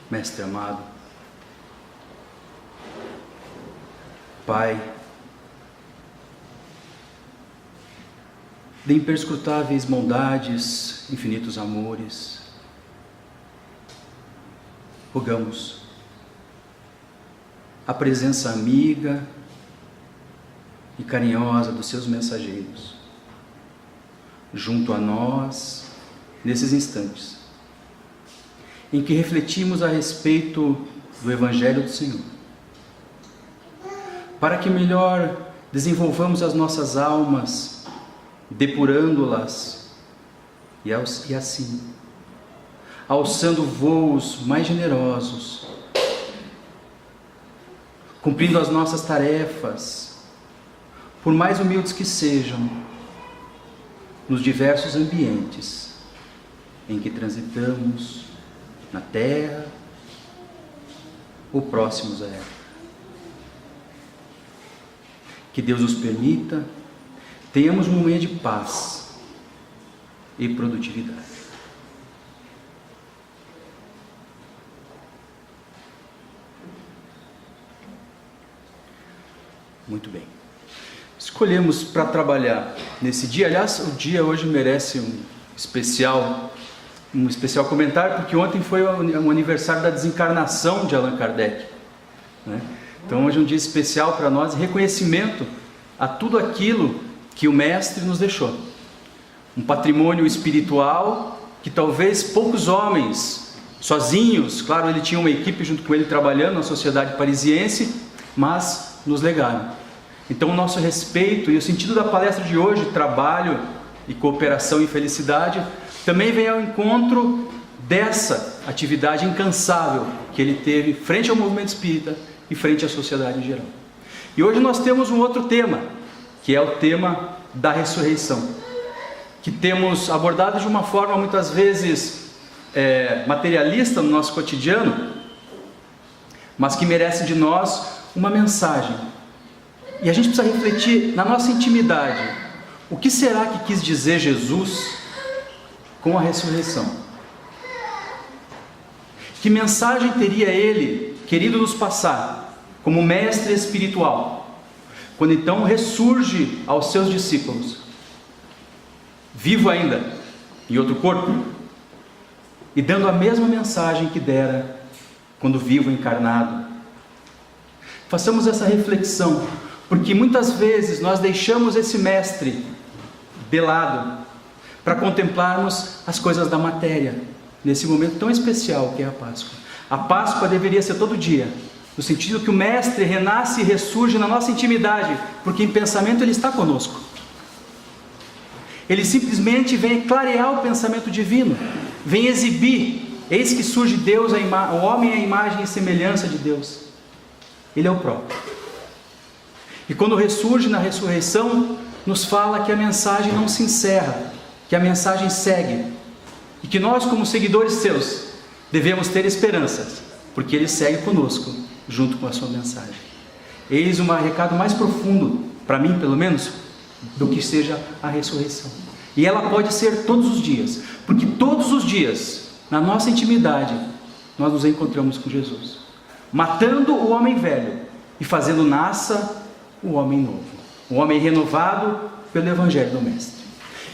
Mestre amado, Pai, de imperscrutáveis bondades, infinitos amores, rogamos a presença amiga e carinhosa dos seus mensageiros, junto a nós, nesses instantes, em que refletimos a respeito do Evangelho do Senhor, para que melhor desenvolvamos as nossas almas, depurando-las e assim, alçando voos mais generosos, cumprindo as nossas tarefas, por mais humildes que sejam, nos diversos ambientes em que transitamos na terra ou próximos a ela. Que Deus nos permita tenhamos um momento de paz e produtividade. Muito bem. Escolhemos para trabalhar nesse dia, aliás, o dia hoje merece um especial comentário, porque ontem foi o aniversário da desencarnação de Allan Kardec, né? Então hoje é um dia especial para nós, reconhecimento a tudo aquilo que o Mestre nos deixou, um patrimônio espiritual que talvez poucos homens, sozinhos, claro, ele tinha uma equipe junto com ele trabalhando na sociedade parisiense, mas nos legaram. Então o nosso respeito e o sentido da palestra de hoje, trabalho e cooperação e felicidade, também vem ao encontro dessa atividade incansável que ele teve frente ao movimento espírita e frente à sociedade em geral. E hoje nós temos um outro tema, que é o tema da ressurreição, que temos abordado de uma forma muitas vezes materialista no nosso cotidiano, mas que merece de nós uma mensagem. E a gente precisa refletir na nossa intimidade, o que será que quis dizer Jesus com a ressurreição? Que mensagem teria ele querido nos passar como mestre espiritual, quando então ressurge aos seus discípulos, vivo ainda, em outro corpo, e dando a mesma mensagem que dera quando vivo encarnado? Façamos essa reflexão, porque muitas vezes nós deixamos esse mestre de lado para contemplarmos as coisas da matéria, nesse momento tão especial que é a Páscoa. A Páscoa deveria ser todo dia, no sentido que o Mestre renasce e ressurge na nossa intimidade, porque em pensamento ele está conosco. Ele simplesmente vem clarear o pensamento divino, vem exibir, eis que surge Deus, o homem é a imagem e semelhança de Deus. Ele é o próprio. E quando ressurge na ressurreição, nos fala que a mensagem não se encerra, que a mensagem segue, e que nós, como seguidores seus, devemos ter esperanças, porque ele segue conosco, junto com a sua mensagem. Eis um recado mais profundo, para mim pelo menos, do que seja a ressurreição. E ela pode ser todos os dias, porque todos os dias, na nossa intimidade, nós nos encontramos com Jesus, matando o homem velho e fazendo nasça o homem novo, o homem renovado pelo Evangelho do Mestre.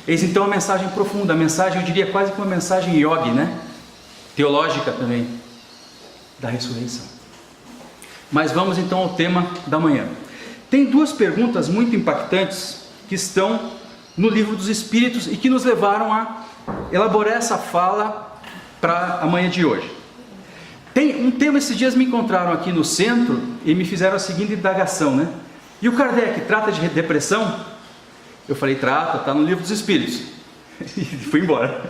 Eis então a mensagem profunda, a mensagem, eu diria quase que uma mensagem yogi, né? Teológica também, da ressurreição. Mas vamos então ao tema da manhã. Tem duas perguntas muito impactantes que estão no Livro dos Espíritos e que nos levaram a elaborar essa fala para a manhã de hoje. Tem um tema, esses dias me encontraram aqui no centro e me fizeram a seguinte indagação, né? E o Kardec trata de depressão? Eu falei, trata, está no Livro dos Espíritos. E fui embora.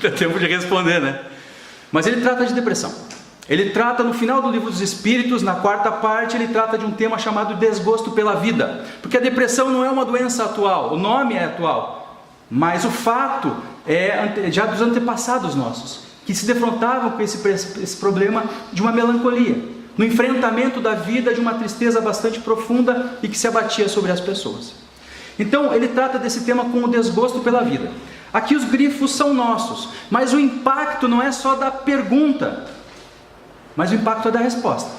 Dá tempo de responder, né? Mas ele trata de depressão. Ele trata no final do Livro dos Espíritos, na quarta parte, ele trata de um tema chamado desgosto pela vida. Porque a depressão não é uma doença atual, o nome é atual, mas o fato é já dos antepassados nossos, que se defrontavam com esse problema de uma melancolia, no enfrentamento da vida, de uma tristeza bastante profunda e que se abatia sobre as pessoas. Então ele trata desse tema com o desgosto pela vida. Aqui os grifos são nossos, mas o impacto não é só da pergunta, mas o impacto é da resposta.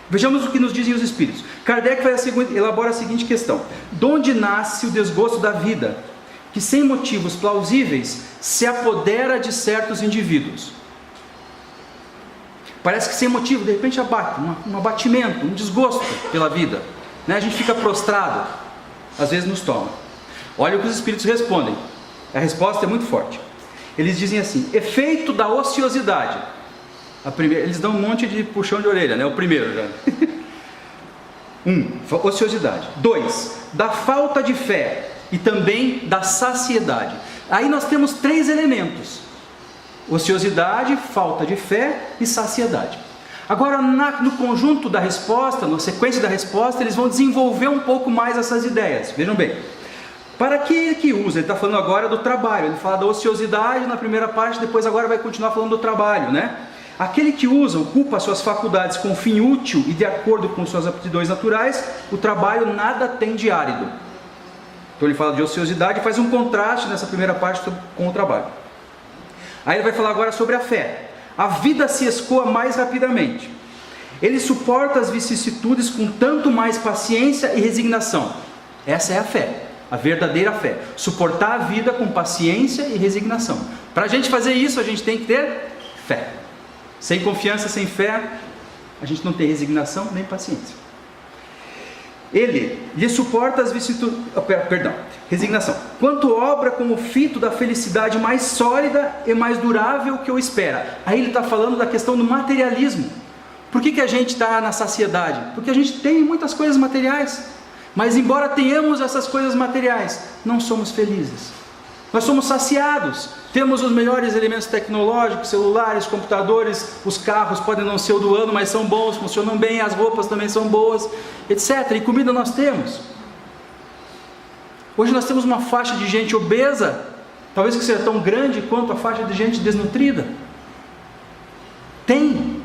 Vejamos o que nos dizem os Espíritos. Kardec elabora a seguinte questão: de onde nasce o desgosto da vida, que sem motivos plausíveis se apodera de certos indivíduos? Parece que sem motivo, de repente abate, um abatimento, um desgosto pela vida, né? A gente fica prostrado, às vezes nos toma. Olha o que os Espíritos respondem, a resposta é muito forte. Eles dizem assim: efeito da ociosidade. Eles dão um monte de puxão de orelha, né? O primeiro já. 1. Ociosidade. 2. Da falta de fé e também da saciedade. Aí nós temos 3 elementos: ociosidade, falta de fé e saciedade. Agora, no conjunto da resposta, na sequência da resposta, eles vão desenvolver um pouco mais essas ideias. Vejam bem. Para que usa? Ele está falando agora do trabalho. Ele fala da ociosidade na primeira parte, depois agora vai continuar falando do trabalho, né? Aquele que usa, ocupa suas faculdades com fim útil e de acordo com suas aptidões naturais, o trabalho nada tem de árido. Então ele fala de ociosidade e faz um contraste nessa primeira parte com o trabalho. Aí ele vai falar agora sobre a fé. A vida se escoa mais rapidamente. Ele suporta as vicissitudes com tanto mais paciência e resignação. Essa é a fé, a verdadeira fé. Suportar a vida com paciência e resignação. Para a gente fazer isso, a gente tem que ter fé. Sem confiança, sem fé, a gente não tem resignação nem paciência. Ele lhe suporta as vicissitudes, resignação. Quanto obra como fito da felicidade mais sólida e mais durável que eu espera. Aí ele está falando da questão do materialismo. Por que a gente está na saciedade? Porque a gente tem muitas coisas materiais, mas embora tenhamos essas coisas materiais, não somos felizes. Nós somos saciados, temos os melhores elementos tecnológicos, celulares, computadores, os carros podem não ser o do ano, mas são bons, funcionam bem, as roupas também são boas, etc. E comida nós temos. Hoje nós temos uma faixa de gente obesa, talvez que seja tão grande quanto a faixa de gente desnutrida.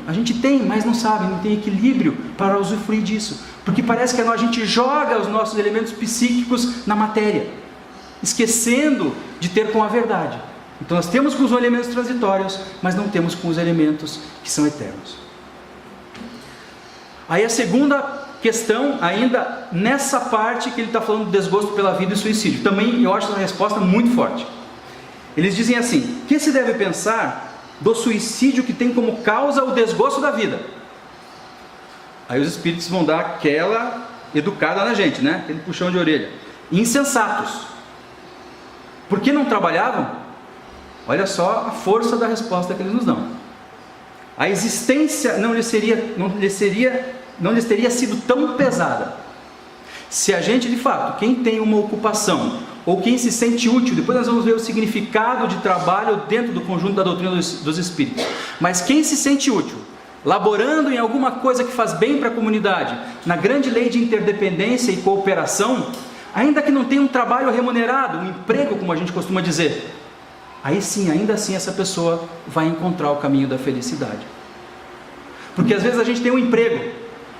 A gente tem, mas não sabe, não tem equilíbrio para usufruir disso, porque parece que a gente joga os nossos elementos psíquicos na matéria, esquecendo de ter com a verdade. Então nós temos com os elementos transitórios, mas não temos com os elementos que são eternos. Aí a segunda questão, ainda nessa parte que ele está falando do desgosto pela vida e suicídio, também eu acho essa resposta muito forte. Eles dizem assim: que se deve pensar do suicídio que tem como causa o desgosto da vida? Aí os Espíritos vão dar aquela educada na gente, né? Aquele puxão de orelha. Insensatos. Por que não trabalhavam? Olha só a força da resposta que eles nos dão. A existência não lhes teria sido tão pesada se a gente, de fato, quem tem uma ocupação ou quem se sente útil, depois nós vamos ver o significado de trabalho dentro do conjunto da doutrina dos Espíritos, mas quem se sente útil, laborando em alguma coisa que faz bem para a comunidade, na grande lei de interdependência e cooperação, ainda que não tenha um trabalho remunerado, um emprego, como a gente costuma dizer, aí sim, ainda assim essa pessoa vai encontrar o caminho da felicidade. Porque às vezes a gente tem um emprego,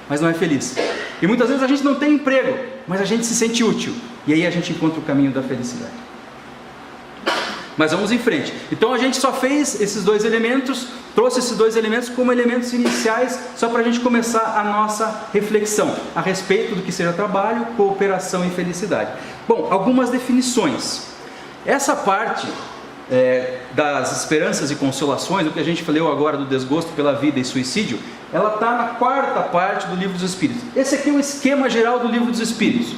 mas não é feliz. E muitas vezes a gente não tem emprego, mas a gente se sente útil. E aí a gente encontra o caminho da felicidade. Mas vamos em frente. Então a gente só fez esses 2 elementos, trouxe esses 2 elementos como elementos iniciais, só para a gente começar a nossa reflexão a respeito do que seja trabalho, cooperação e felicidade. Bom, algumas definições. Essa parte das esperanças e consolações, o que a gente falou agora do desgosto pela vida e suicídio, ela está na 4ª parte do Livro dos Espíritos. Esse aqui é o esquema geral do Livro dos Espíritos.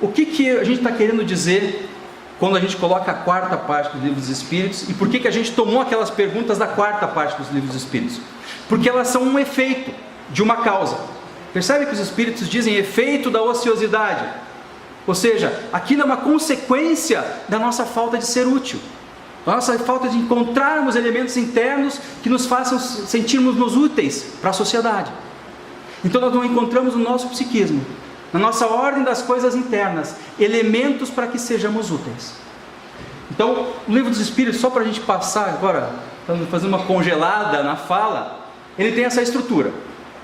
O que a gente está querendo dizer quando a gente coloca a 4ª parte do Livro dos Espíritos, e por que a gente tomou aquelas perguntas da 4ª parte dos Livros dos Espíritos? Porque elas são um efeito de uma causa. Percebe que os Espíritos dizem efeito da ociosidade? Ou seja, aquilo é uma consequência da nossa falta de ser útil, da nossa falta de encontrarmos elementos internos que nos façam sentirmos-nos úteis para a sociedade. Então nós não encontramos no nosso psiquismo, na nossa ordem das coisas internas, elementos para que sejamos úteis. Então, o Livro dos Espíritos, só para a gente passar agora, fazer uma congelada na fala, ele tem essa estrutura.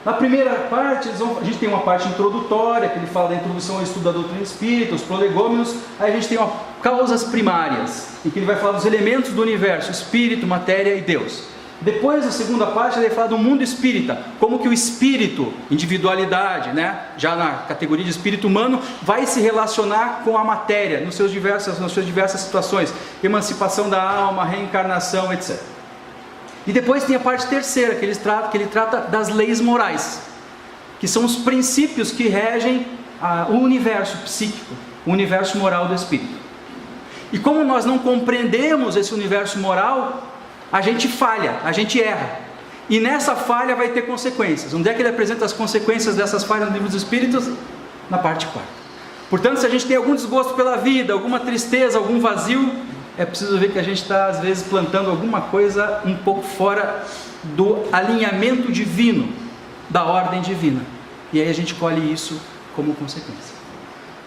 Na primeira parte, a gente tem uma parte introdutória, que ele fala da introdução ao estudo da doutrina espírita, os prolegômenos. Aí a gente tem causas primárias, em que ele vai falar dos elementos do universo, espírito, matéria e Deus. Depois, a segunda parte, ele vai falar do mundo espírita, como que o espírito, individualidade, né, já na categoria de espírito humano, vai se relacionar com a matéria, nas suas diversas situações, emancipação da alma, reencarnação, etc. E depois tem a parte terceira, que ele trata das leis morais, que são os princípios que regem o universo psíquico, o universo moral do espírito. E como nós não compreendemos esse universo moral, a gente falha, a gente erra. E nessa falha vai ter consequências. Onde é que ele apresenta as consequências dessas falhas no livro dos Espíritos? Na parte 4. Portanto, se a gente tem algum desgosto pela vida, alguma tristeza, algum vazio, é preciso ver que a gente está, às vezes, plantando alguma coisa um pouco fora do alinhamento divino, da ordem divina. E aí a gente colhe isso como consequência.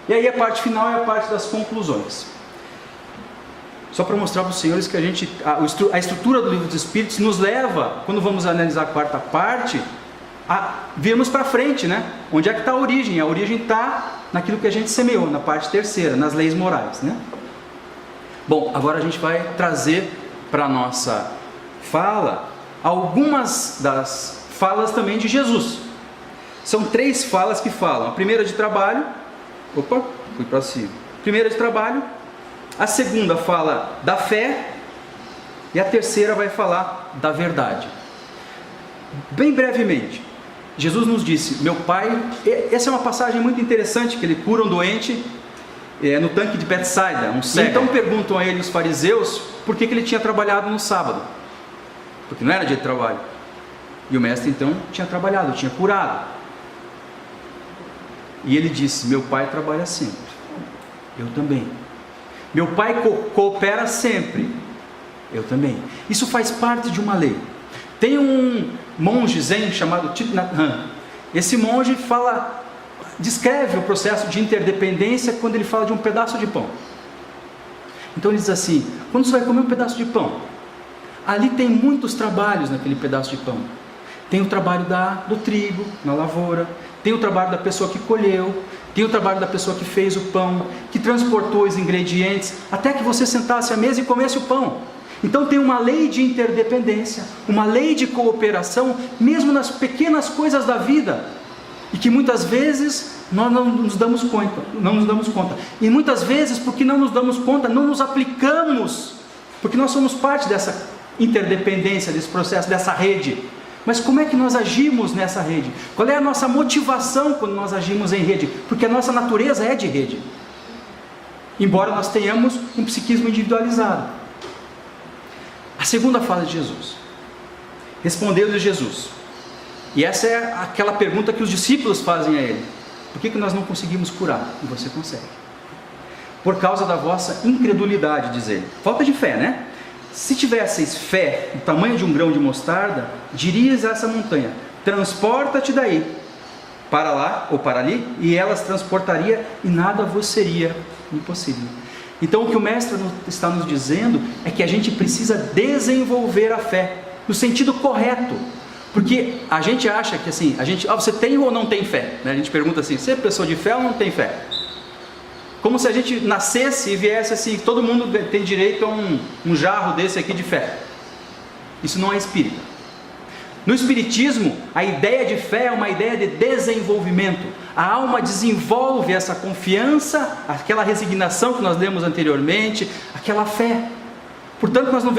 E aí a parte final é a parte das conclusões. Só para mostrar para os senhores que a estrutura do livro dos Espíritos nos leva, quando vamos analisar a quarta parte, a virmos para frente, né? Onde é que está a origem? A origem está naquilo que a gente semeou, na parte terceira, nas leis morais, né? Bom, agora a gente vai trazer para a nossa fala algumas das falas também de Jesus. São 3 falas que falam. A primeira de trabalho, fui para cima. Primeira de trabalho. A segunda fala da fé, e a terceira vai falar da verdade. Bem brevemente, Jesus nos disse, meu Pai, essa é uma passagem muito interessante, que ele cura um doente no tanque de Betsaida, um cego. Então perguntam a ele os fariseus, por que ele tinha trabalhado no sábado, porque não era dia de trabalho, e o mestre então tinha trabalhado, tinha curado, e ele disse, meu Pai trabalha sempre, eu também. Meu Pai coopera sempre, eu também. Isso faz parte de uma lei. Tem um monge zen chamado Thich Nhat Hanh. Esse monge descreve o processo de interdependência quando ele fala de um pedaço de pão. Então ele diz assim, quando você vai comer um pedaço de pão, ali tem muitos trabalhos naquele pedaço de pão. Tem o trabalho do trigo na lavoura, tem o trabalho da pessoa que colheu, tem o trabalho da pessoa que fez o pão, que transportou os ingredientes, até que você sentasse à mesa e comesse o pão. Então tem uma lei de interdependência, uma lei de cooperação, mesmo nas pequenas coisas da vida, e que muitas vezes nós não nos damos conta. E muitas vezes, porque não nos damos conta, não nos aplicamos, porque nós somos parte dessa interdependência, desse processo, dessa rede. Mas como é que nós agimos nessa rede? Qual é a nossa motivação quando nós agimos em rede? Porque a nossa natureza é de rede, embora nós tenhamos um psiquismo individualizado. A segunda fala de Jesus. Respondeu-lhe Jesus. E essa é aquela pergunta que os discípulos fazem a ele. Por que nós não conseguimos curar? E você consegue. Por causa da vossa incredulidade, diz ele. Falta de fé, né? Se tivesseis fé do tamanho de um grão de mostarda, dirias a essa montanha, transporta-te daí, para lá ou para ali, e elas transportaria, e nada vos seria impossível. Então o que o mestre está nos dizendo é que a gente precisa desenvolver a fé, no sentido correto, porque a gente acha que assim, você tem ou não tem fé? A gente pergunta assim, você é pessoa de fé ou não tem fé? Como se a gente nascesse e viesse assim, todo mundo tem direito a um jarro desse aqui de fé. Isso não é espírita. No espiritismo, a ideia de fé é uma ideia de desenvolvimento. A alma desenvolve essa confiança, aquela resignação que nós lemos anteriormente, aquela fé. Portanto, nós não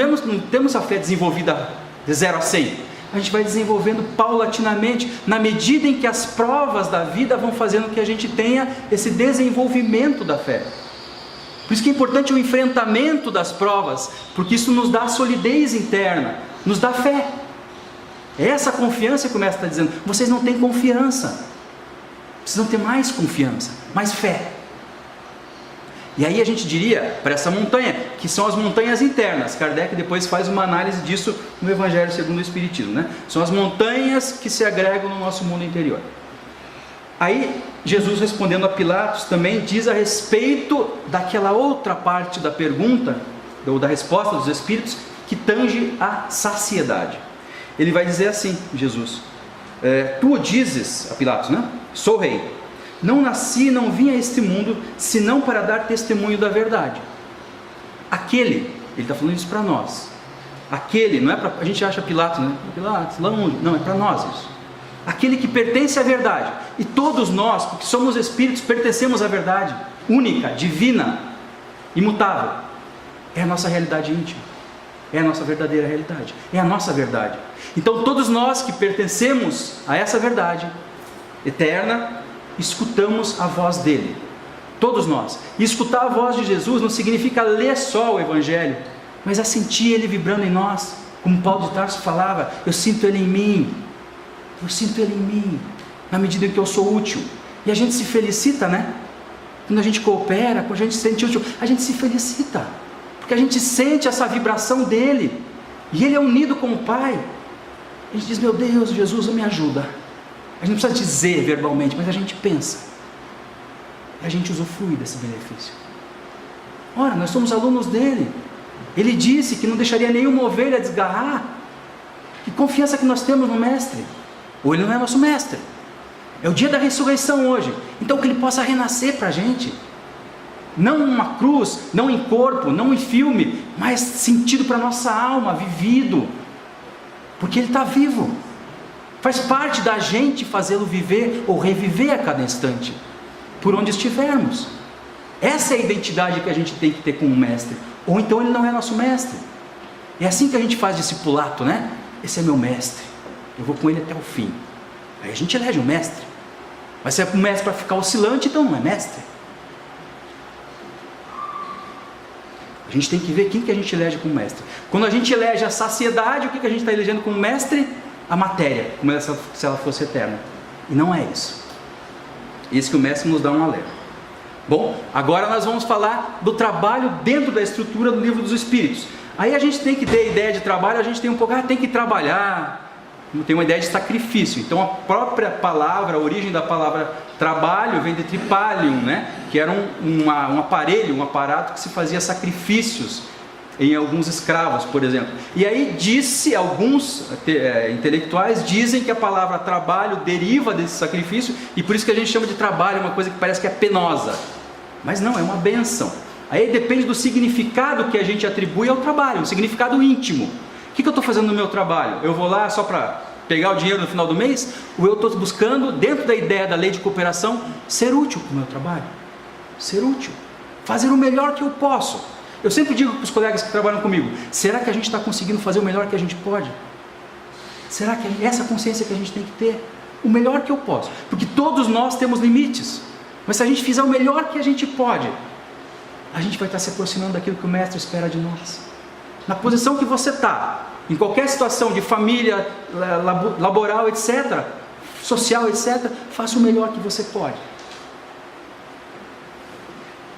temos a fé desenvolvida de 0 a 100. A gente vai desenvolvendo paulatinamente, na medida em que as provas da vida vão fazendo que a gente tenha esse desenvolvimento da fé. Por isso que é importante o enfrentamento das provas, porque isso nos dá solidez interna, nos dá fé. É essa confiança que o mestre está dizendo. Vocês não têm confiança, precisam ter mais confiança, mais fé. E aí a gente diria para essa montanha, que são as montanhas internas. Kardec depois faz uma análise disso no Evangelho segundo o Espiritismo, né? São as montanhas que se agregam no nosso mundo interior. Aí Jesus, respondendo a Pilatos, também diz a respeito daquela outra parte da pergunta, ou da resposta dos Espíritos, que tange a saciedade. Ele vai dizer assim, Jesus, tu o dizes a Pilatos, né? Sou rei. Não nasci, não vim a este mundo, senão para dar testemunho da verdade. Ele está falando isso para nós, Aquele, não é para a gente acha Pilatos, né? Pilatos, lá onde? Não, é para nós isso. Aquele que pertence à verdade. E todos nós, porque somos espíritos, pertencemos à verdade única, divina, imutável. É a nossa realidade íntima. É a nossa verdadeira realidade. É a nossa verdade. Então todos nós que pertencemos a essa verdade eterna, escutamos a voz dele. Todos nós. E escutar a voz de Jesus não significa ler só o Evangelho, mas é sentir ele vibrando em nós. Como Paulo de Tarso falava, eu sinto ele em mim. Eu sinto ele em mim, na medida em que eu sou útil. E a gente se felicita, né? Quando a gente coopera, quando a gente se sente útil, a gente se felicita. Porque a gente sente essa vibração dele. E ele é unido com o Pai. A gente diz, meu Deus, Jesus, me ajuda. A gente não precisa dizer verbalmente, mas a gente pensa. E a gente usufrui desse benefício. Ora, nós somos alunos dele. Ele disse que não deixaria nenhuma ovelha desgarrar. Que confiança que nós temos no Mestre. Ou ele não é nosso Mestre. É o dia da ressurreição hoje. Então que ele possa renascer para a gente. Não uma cruz, não em corpo, não em filme, mas sentido para a nossa alma, vivido. Porque ele está vivo. Faz parte da gente fazê-lo viver ou reviver a cada instante, por onde estivermos. Essa é a identidade que a gente tem que ter com o Mestre. Ou então ele não é nosso Mestre. É assim que a gente faz discipulato, né? Esse é meu Mestre, eu vou com ele até o fim. Aí a gente elege um Mestre. Mas se é um Mestre para ficar oscilante, então não é Mestre. A gente tem que ver quem que a gente elege como Mestre. Quando a gente elege a saciedade, o que a gente está elegendo como Mestre? A matéria, como se ela fosse eterna. E não é isso. Isso que o Mestre nos dá um alerta. Bom, agora nós vamos falar do trabalho dentro da estrutura do Livro dos Espíritos. Aí a gente tem que ter a ideia de trabalho, a gente tem um pouco, tem que trabalhar, tem uma ideia de sacrifício. Então a própria palavra, a origem da palavra trabalho vem de tripalium, né? Que era um aparelho, um aparato que se fazia sacrifícios em alguns escravos, por exemplo. E aí alguns intelectuais dizem que a palavra trabalho deriva desse sacrifício, e por isso que a gente chama de trabalho uma coisa que parece que é penosa. Mas não, é uma bênção. Aí depende do significado que a gente atribui ao trabalho, um significado íntimo. O que eu estou fazendo no meu trabalho? Eu vou lá só para pegar o dinheiro no final do mês? Ou eu estou buscando, dentro da ideia da lei de cooperação, ser útil para o meu trabalho? Ser útil. Fazer o melhor que eu posso. Eu sempre digo para os colegas que trabalham comigo, será que a gente está conseguindo fazer o melhor que a gente pode? Será que é essa consciência que a gente tem que ter? O melhor que eu posso. Porque todos nós temos limites. Mas se a gente fizer o melhor que a gente pode, a gente vai estar se aproximando daquilo que o Mestre espera de nós. Na posição que você está, em qualquer situação de família, laboral, etc., social, etc., faça o melhor que você pode.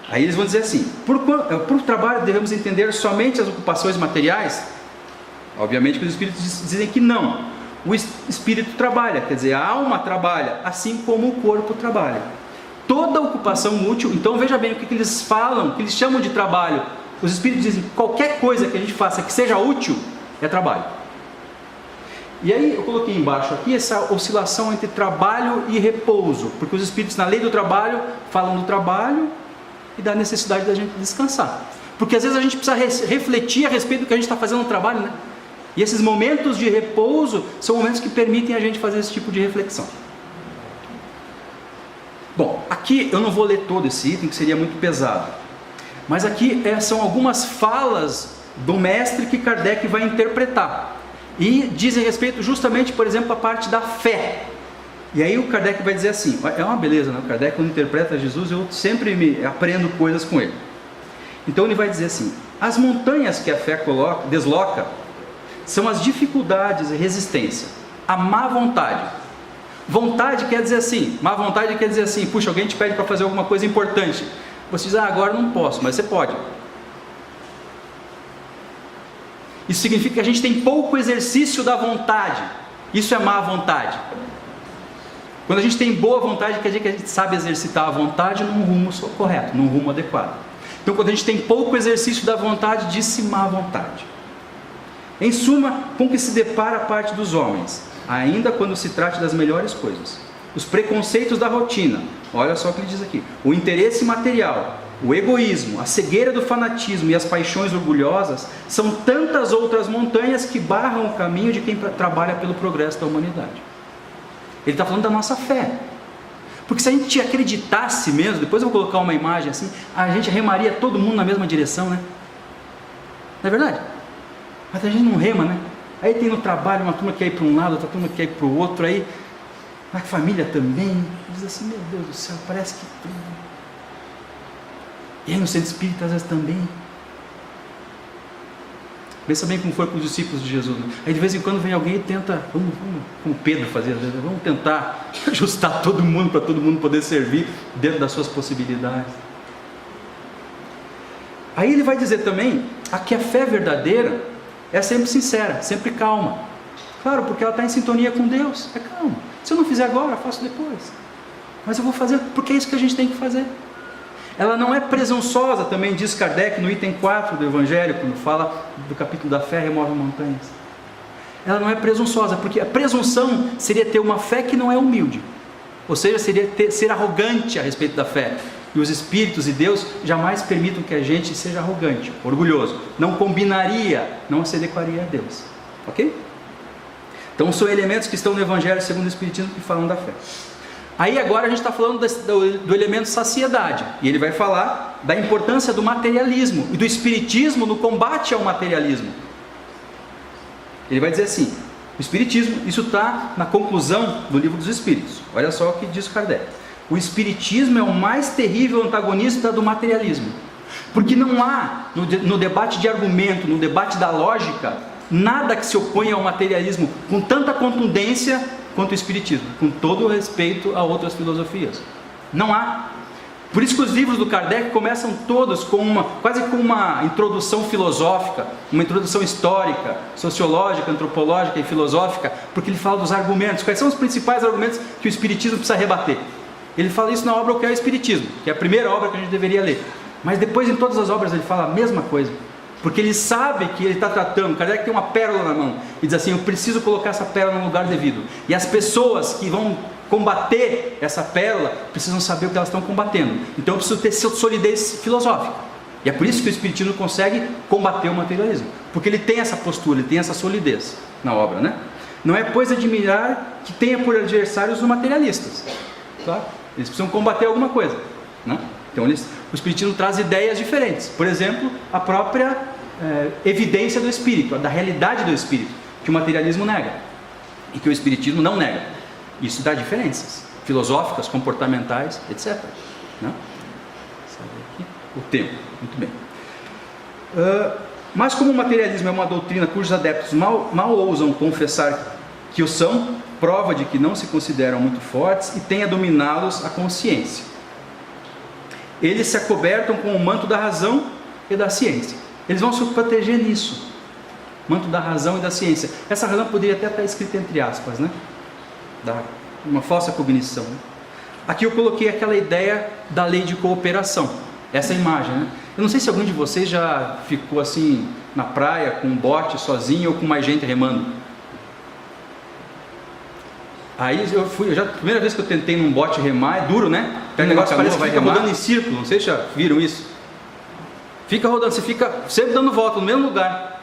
Aí eles vão dizer assim, por trabalho devemos entender somente as ocupações materiais? Obviamente que os espíritos dizem que não. O espírito trabalha, quer dizer, a alma trabalha, assim como o corpo trabalha. Toda ocupação útil, então veja bem o que eles falam, o que eles chamam de trabalho. Os espíritos dizem que qualquer coisa que a gente faça que seja útil, é trabalho. E aí eu coloquei embaixo aqui essa oscilação entre trabalho e repouso, porque os espíritos na lei do trabalho falam do trabalho e da necessidade da gente descansar. Porque às vezes a gente precisa refletir a respeito do que a gente está fazendo no trabalho, né? E esses momentos de repouso são momentos que permitem a gente fazer esse tipo de reflexão. Bom, aqui eu não vou ler todo esse item, que seria muito pesado. Mas aqui são algumas falas do Mestre que Kardec vai interpretar. E dizem respeito justamente, por exemplo, a parte da fé. E aí o Kardec vai dizer assim, é uma beleza, né? O Kardec, quando interpreta Jesus, eu sempre aprendo coisas com ele. Então ele vai dizer assim, as montanhas que a fé desloca são as dificuldades e resistência, a má vontade. Vontade quer dizer assim, má vontade quer dizer assim, puxa, alguém te pede para fazer alguma coisa importante. Você diz, agora não posso, mas você pode. Isso significa que a gente tem pouco exercício da vontade. Isso é má vontade. Quando a gente tem boa vontade, quer dizer que a gente sabe exercitar a vontade num rumo correto, num rumo adequado. Então, quando a gente tem pouco exercício da vontade, diz-se má vontade. Em suma, com que se depara a parte dos homens, ainda quando se trate das melhores coisas. Os preconceitos da rotina, olha só o que ele diz aqui, o interesse material o egoísmo, a cegueira do fanatismo e as paixões orgulhosas são tantas outras montanhas que barram o caminho de quem trabalha pelo progresso da humanidade. Ele está falando da nossa fé. Porque se a gente acreditasse mesmo, depois eu vou colocar uma imagem assim, a gente remaria todo mundo na mesma direção, né? Não é verdade? Mas a gente não rema, né? Aí tem no trabalho uma turma que quer ir para um lado, outra turma que quer ir para o outro, aí na família também, diz assim, meu Deus do céu, parece que... E aí no centro espírita às vezes também. Pensa bem como foi com os discípulos de Jesus, né? Aí de vez em quando vem alguém e tenta, vamos como Pedro fazia, vamos tentar ajustar todo mundo para todo mundo poder servir dentro das suas possibilidades. Aí ele vai dizer também que a fé verdadeira é sempre sincera, sempre calma. Claro, porque ela está em sintonia com Deus, é calma. Se eu não fizer agora, eu faço depois. Mas eu vou fazer porque é isso que a gente tem que fazer. Ela não é presunçosa, também diz Kardec no item 4 do Evangelho, quando fala do capítulo da fé remove montanhas. Ela não é presunçosa, porque a presunção seria ter uma fé que não é humilde. Ou seja, seria ser arrogante a respeito da fé. E os Espíritos e Deus jamais permitam que a gente seja arrogante, orgulhoso. Não combinaria, não se adequaria a Deus. Ok? Então são elementos que estão no Evangelho segundo o Espiritismo que falam da fé. Aí agora a gente está falando do elemento saciedade. E ele vai falar da importância do materialismo e do Espiritismo no combate ao materialismo. Ele vai dizer assim, o Espiritismo, isso está na conclusão do Livro dos Espíritos. Olha só o que diz Kardec. O Espiritismo é o mais terrível antagonista do materialismo. Porque não há, no debate de argumento, no debate da lógica, nada que se oponha ao materialismo com tanta contundência quanto o Espiritismo, com todo o respeito a outras filosofias. Não há. Por isso que os livros do Kardec começam todos com quase com uma introdução filosófica, uma introdução histórica, sociológica, antropológica e filosófica, porque ele fala dos argumentos. Quais são os principais argumentos que o Espiritismo precisa rebater? Ele fala isso na obra O que é o Espiritismo, que é a primeira obra que a gente deveria ler. Mas depois em todas as obras ele fala a mesma coisa. Porque ele sabe que ele está tratando, Kardec tem uma pérola na mão, e diz assim, eu preciso colocar essa pérola no lugar devido. E as pessoas que vão combater essa pérola, precisam saber o que elas estão combatendo. Então eu preciso ter solidez filosófica. E é por isso que o Espiritismo consegue combater o materialismo. Porque ele tem essa postura, ele tem essa solidez na obra, né? Não é, pois, admirar que tenha por adversários os materialistas. Claro, eles precisam combater alguma coisa, né? Então o Espiritismo traz ideias diferentes. Por exemplo, a própria evidência do Espírito, da realidade do Espírito, que o materialismo nega e que o Espiritismo não nega. Isso dá diferenças filosóficas, comportamentais, etc. Né? Aqui, o tempo, muito bem. Mas como o materialismo é uma doutrina cujos adeptos mal ousam confessar que o são, prova de que não se consideram muito fortes e tem a dominá-los a consciência. Eles se acobertam com o manto da razão e da ciência. Eles vão se proteger nisso. Manto da razão e da ciência. Essa razão poderia até estar escrita entre aspas, né? Uma falsa cognição. Aqui eu coloquei aquela ideia da lei de cooperação. Essa imagem, né? Eu não sei se algum de vocês já ficou assim na praia com um bote sozinho ou com mais gente remando. Aí a primeira vez que eu tentei num bote remar, é duro, né? O negócio parece que fica rodando em círculo, não sei se já viram isso. Fica rodando, você fica sempre dando volta no mesmo lugar.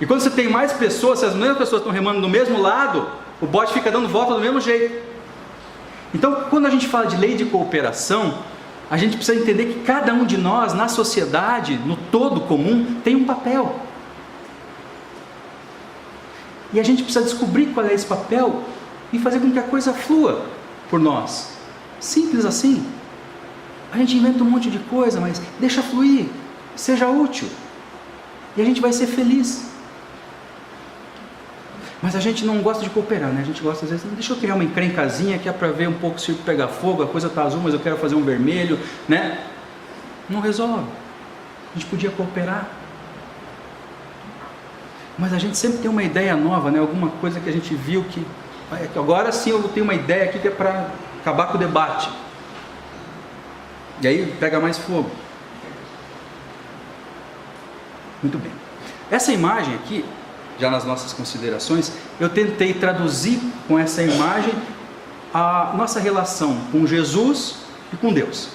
E quando você tem mais pessoas, se as mesmas pessoas estão remando do mesmo lado, o bote fica dando volta do mesmo jeito. Então, quando a gente fala de lei de cooperação, a gente precisa entender que cada um de nós, na sociedade, no todo comum, tem um papel. E a gente precisa descobrir qual é esse papel e fazer com que a coisa flua por nós. Simples assim. A gente inventa um monte de coisa, mas deixa fluir, seja útil. E a gente vai ser feliz. Mas a gente não gosta de cooperar, né? A gente gosta às vezes, deixa eu criar uma encrencazinha que é para ver um pouco o circo pegar fogo, a coisa está azul, mas eu quero fazer um vermelho, né? Não resolve. A gente podia cooperar. Mas a gente sempre tem uma ideia nova, né? Alguma coisa que a gente viu que... Agora sim eu tenho uma ideia aqui que é para acabar com o debate. E aí pega mais fogo. Muito bem. Essa imagem aqui, já nas nossas considerações, eu tentei traduzir com essa imagem a nossa relação com Jesus e com Deus.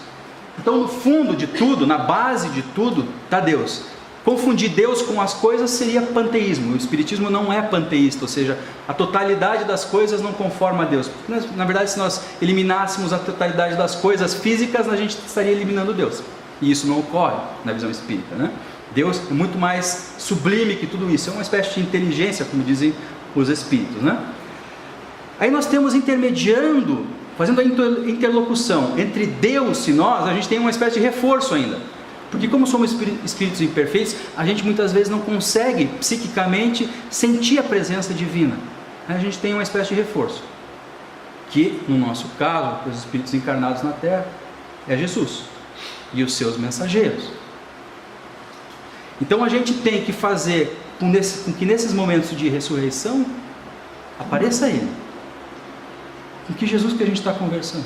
Então, no fundo de tudo, na base de tudo, está Deus. Confundir Deus com as coisas seria panteísmo. O Espiritismo não é panteísta, ou seja, a totalidade das coisas não conforma a Deus. Porque, na verdade, se nós eliminássemos a totalidade das coisas físicas, a gente estaria eliminando Deus. E isso não ocorre na visão espírita, né? Deus é muito mais sublime que tudo isso. É uma espécie de inteligência, como dizem os espíritos, né? Aí nós temos intermediando, fazendo a interlocução entre Deus e nós, a gente tem uma espécie de reforço ainda. Porque como somos espíritos imperfeitos, a gente muitas vezes não consegue psiquicamente sentir a presença divina. A gente tem uma espécie de reforço, que no nosso caso, os espíritos encarnados na Terra, é Jesus e os seus mensageiros. Então a gente tem que fazer com que nesses momentos de ressurreição apareça Ele. Com que Jesus que a gente está conversando?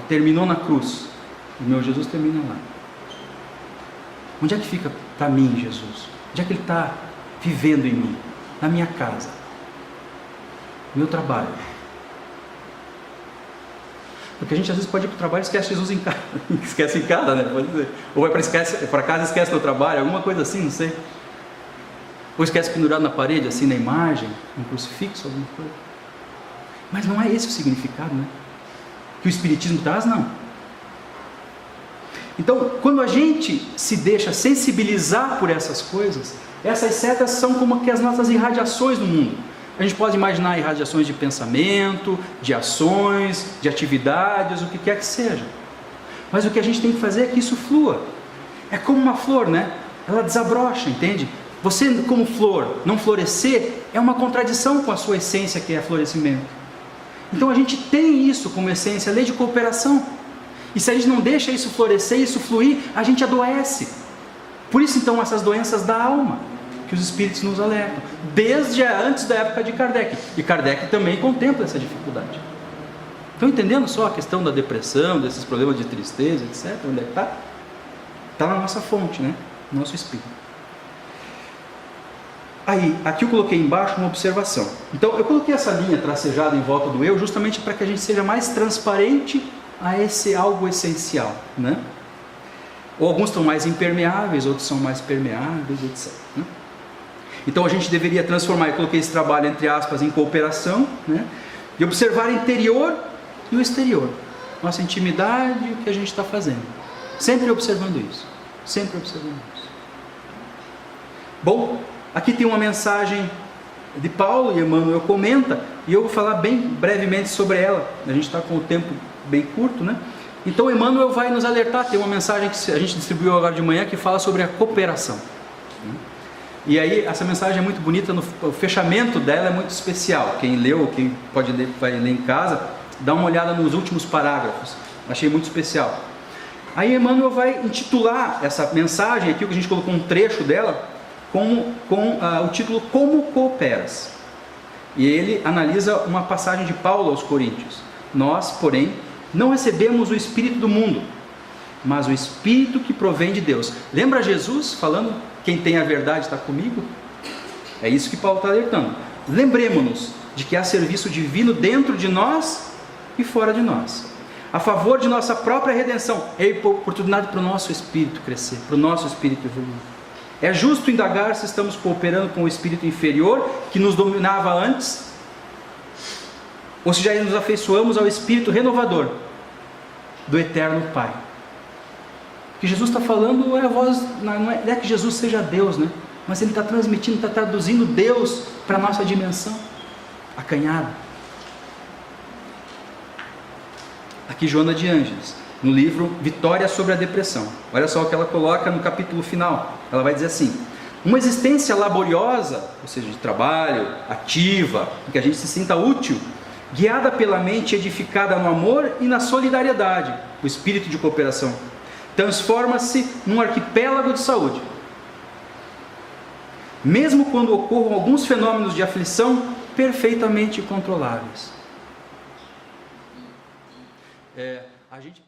Terminou na cruz. O meu Jesus termina lá. Onde é que fica para mim Jesus? Onde é que Ele está vivendo em mim? Na minha casa. No meu trabalho. Porque a gente às vezes pode ir para o trabalho e esquece Jesus em casa. Esquece em casa, né? Pode dizer. Ou vai para casa e esquece no trabalho, alguma coisa assim, não sei. Ou esquece pendurado na parede, assim na imagem, um crucifixo, alguma coisa. Mas não é esse o significado, né? Que o Espiritismo traz, não. Então, quando a gente se deixa sensibilizar por essas coisas, essas setas são como que as nossas irradiações no mundo. A gente pode imaginar irradiações de pensamento, de ações, de atividades, o que quer que seja. Mas o que a gente tem que fazer é que isso flua. É como uma flor, né? Ela desabrocha, entende? Você, como flor, não florescer é uma contradição com a sua essência, que é florescimento. Então a gente tem isso como essência, a lei de cooperação. E se a gente não deixa isso florescer, isso fluir, a gente adoece. Por isso então essas doenças da alma, que os espíritos nos alertam, desde antes da época de Kardec. E Kardec também contempla essa dificuldade. Estão entendendo só a questão da depressão, desses problemas de tristeza, etc? Onde é que está? Está na nossa fonte, né? No nosso espírito. Aí, aqui eu coloquei embaixo uma observação. Então, eu coloquei essa linha tracejada em volta do eu, justamente para que a gente seja mais transparente a esse algo essencial, né? Ou alguns estão mais impermeáveis, outros são mais permeáveis, etc. Né? Então, a gente deveria transformar, eu coloquei esse trabalho entre aspas em cooperação, né? E observar o interior e o exterior, nossa intimidade e o que a gente está fazendo. Sempre observando isso. Sempre observando isso. Bom, aqui tem uma mensagem de Paulo e Emmanuel comenta, e eu vou falar bem brevemente sobre ela. A gente está com o tempo bem curto, né? Então Emmanuel vai nos alertar. Tem uma mensagem que a gente distribuiu agora de manhã que fala sobre a cooperação. E aí essa mensagem é muito bonita, o fechamento dela é muito especial. Quem leu, quem pode ler, vai ler em casa, dá uma olhada nos últimos parágrafos. Achei muito especial. Aí Emmanuel vai intitular essa mensagem aqui, que a gente colocou um trecho dela, com o título Como Cooperas. E ele analisa uma passagem de Paulo aos Coríntios. Nós, porém, não recebemos o Espírito do mundo, mas o Espírito que provém de Deus. Lembra Jesus falando, quem tem a verdade está comigo? É isso que Paulo está alertando. Lembremos-nos de que há serviço divino dentro de nós e fora de nós, a favor de nossa própria redenção. É oportunidade para o nosso espírito crescer, para o nosso espírito evoluir. É justo indagar se estamos cooperando com o espírito inferior que nos dominava antes, ou se já nos afeiçoamos ao espírito renovador do eterno Pai. O que Jesus está falando é a voz, não é que Jesus seja Deus, né? Mas Ele está transmitindo, está traduzindo Deus para a nossa dimensão acanhada. Aqui Joana de Ângeles, no livro Vitória sobre a Depressão. Olha só o que ela coloca no capítulo final. Ela vai dizer assim: uma existência laboriosa, ou seja, de trabalho, ativa, em que a gente se sinta útil, guiada pela mente edificada no amor e na solidariedade, o espírito de cooperação, transforma-se num arquipélago de saúde. Mesmo quando ocorram alguns fenômenos de aflição perfeitamente controláveis. A gente